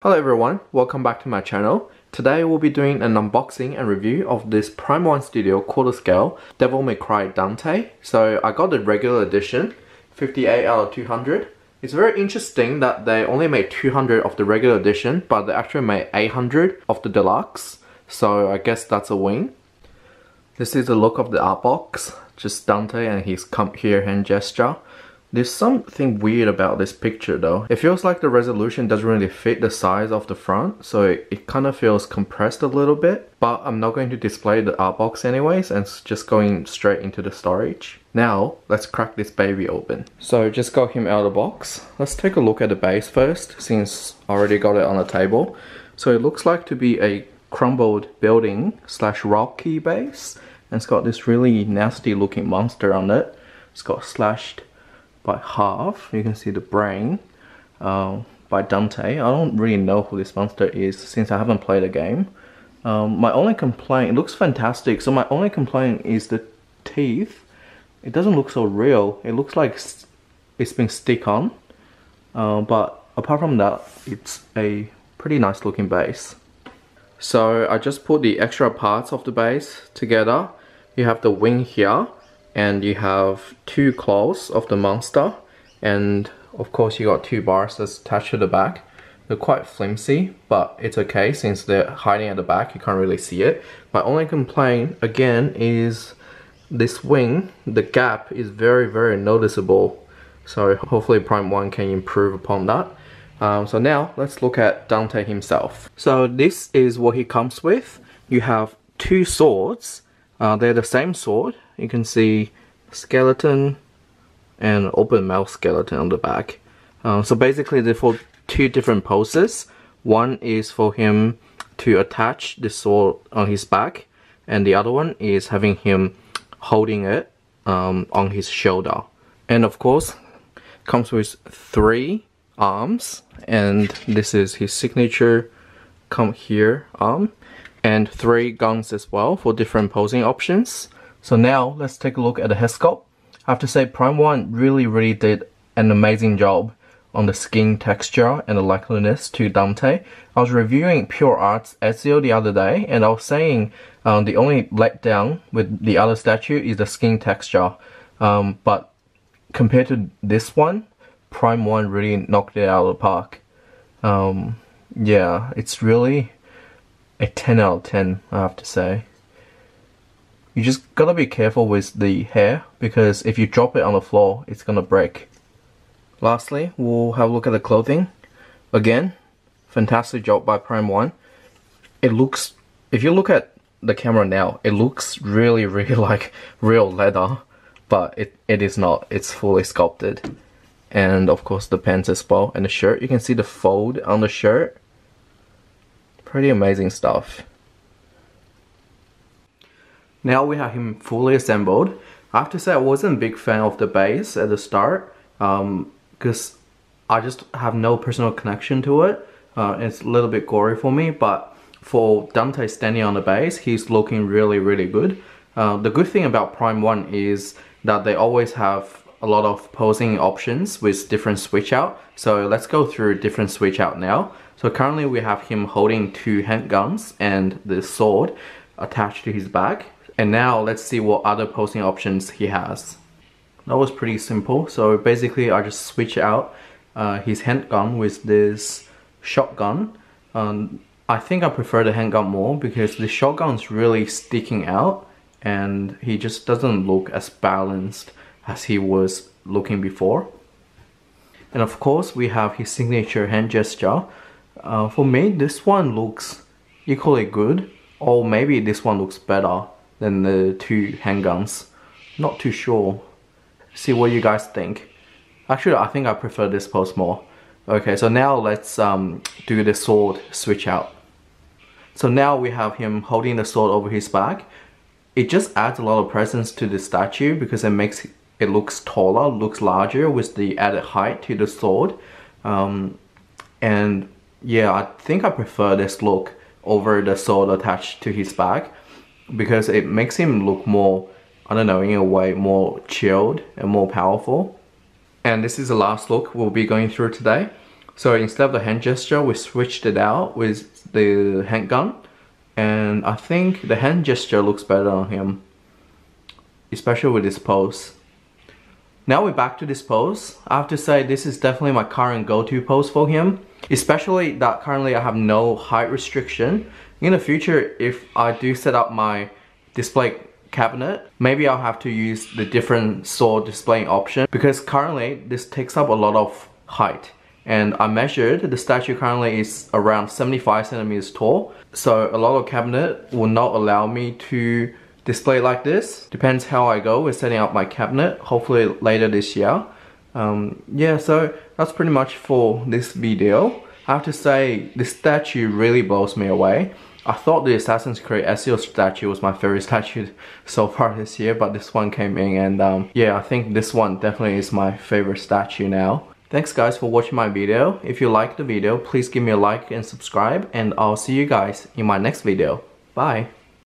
Hello everyone, welcome back to my channel. Today we'll be doing an unboxing and review of this Prime 1 Studio quarter scale Devil May Cry Dante. So I got the regular edition, 58 out of 200. It's very interesting that they only made 200 of the regular edition, but they actually made 800 of the deluxe. So I guess that's a win. This is the look of the art box, just Dante and his come here hand gesture. There's something weird about this picture though. It feels like the resolution doesn't really fit the size of the front, so it kind of feels compressed a little bit. But I'm not going to display the art box anyways, and it's just going straight into the storage. Now, let's crack this baby open. So just got him out of the box. Let's take a look at the base first, since I already got it on the table. So it looks like to be a crumbled building slash rocky base, and it's got this really nasty looking monster on it. It's got slashed by half. You can see the brain by Dante. I don't really know who this monster is since I haven't played the game. My only complaint, it looks fantastic, so my only complaint is the teeth. It doesn't look so real. It looks like it's been stick on, but apart from that, it's a pretty nice looking base. So I just put the extra parts of the base together. You have the wing here, and you have two claws of the monster, and of course you got two bars that's attached to the back. They're quite flimsy, but it's okay since they're hiding at the back, you can't really see it. My only complaint again is this wing, the gap is very noticeable, so hopefully Prime 1 can improve upon that. So now let's look at Dante himself. So this is what he comes with. You have two swords. They're the same sword. You can see skeleton and open mouth skeleton on the back. So basically they're for two different poses. One is for him to attach the sword on his back, and the other one is having him holding it on his shoulder. And of course comes with 3 arms, and this is his signature come here arm, and 3 guns as well for different posing options. So now let's take a look at the Hescope. I have to say Prime 1 really did an amazing job on the skin texture and the likeliness to Dante. I was reviewing Pure Art's Ezio the other day, and I was saying the only letdown with the other statue is the skin texture. But compared to this one, Prime 1 really knocked it out of the park. Yeah, it's really a 10 out of 10, I have to say. You just gotta be careful with the hair, because if you drop it on the floor, it's gonna break. Lastly, we'll have a look at the clothing. Again, fantastic job by Prime 1. It looks, if you look at the camera now, it looks really like real leather, but it is not. It's fully sculpted. And of course the pants as well, and the shirt. You can see the fold on the shirt. Pretty amazing stuff. Now we have him fully assembled. I have to say I wasn't a big fan of the base at the start, because I just have no personal connection to it. It's a little bit gory for me, but for Dante standing on the base, he's looking really good. The good thing about Prime 1 is that they always have a lot of posing options with different switch out. So let's go through different switch out now. So currently we have him holding 2 handguns and the sword attached to his back. And now let's see what other posing options he has. That was pretty simple. So basically I just switch out his handgun with this shotgun. I think I prefer the handgun more because the shotgun's really sticking out and he just doesn't look as balanced as he was looking before. And of course we have his signature hand gesture. For me, this one looks equally good, or maybe this one looks better than the 2 handguns. Not too sure. See what you guys think. Actually, I think I prefer this pose more. Okay, so now let's do the sword switch out. So now we have him holding the sword over his back. It just adds a lot of presence to the statue because it makes it looks taller, looks larger with the added height to the sword. And yeah, I think I prefer this look over the sword attached to his back because it makes him look more, I don't know, in a way more chilled and more powerful. And this is the last look we'll be going through today. So instead of the hand gesture, we switched it out with the handgun. And I think the hand gesture looks better on him, especially with this pose. Now we're back to this pose. I have to say this is definitely my current go-to pose for him, especially that currently I have no height restriction. In the future, if I do set up my display cabinet, maybe I'll have to use the different sword displaying option, because currently this takes up a lot of height. And I measured, the statue currently is around 75 centimeters tall. So a lot of cabinet will not allow me to display like this. Depends how I go with setting up my cabinet, hopefully later this year. Yeah, so that's pretty much for this video. I have to say, this statue really blows me away. I thought the Assassin's Creed Ezio statue was my favorite statue so far this year, but this one came in, and yeah, I think this one definitely is my favorite statue now. Thanks guys for watching my video. If you liked the video, please give me a like and subscribe, and I'll see you guys in my next video. Bye!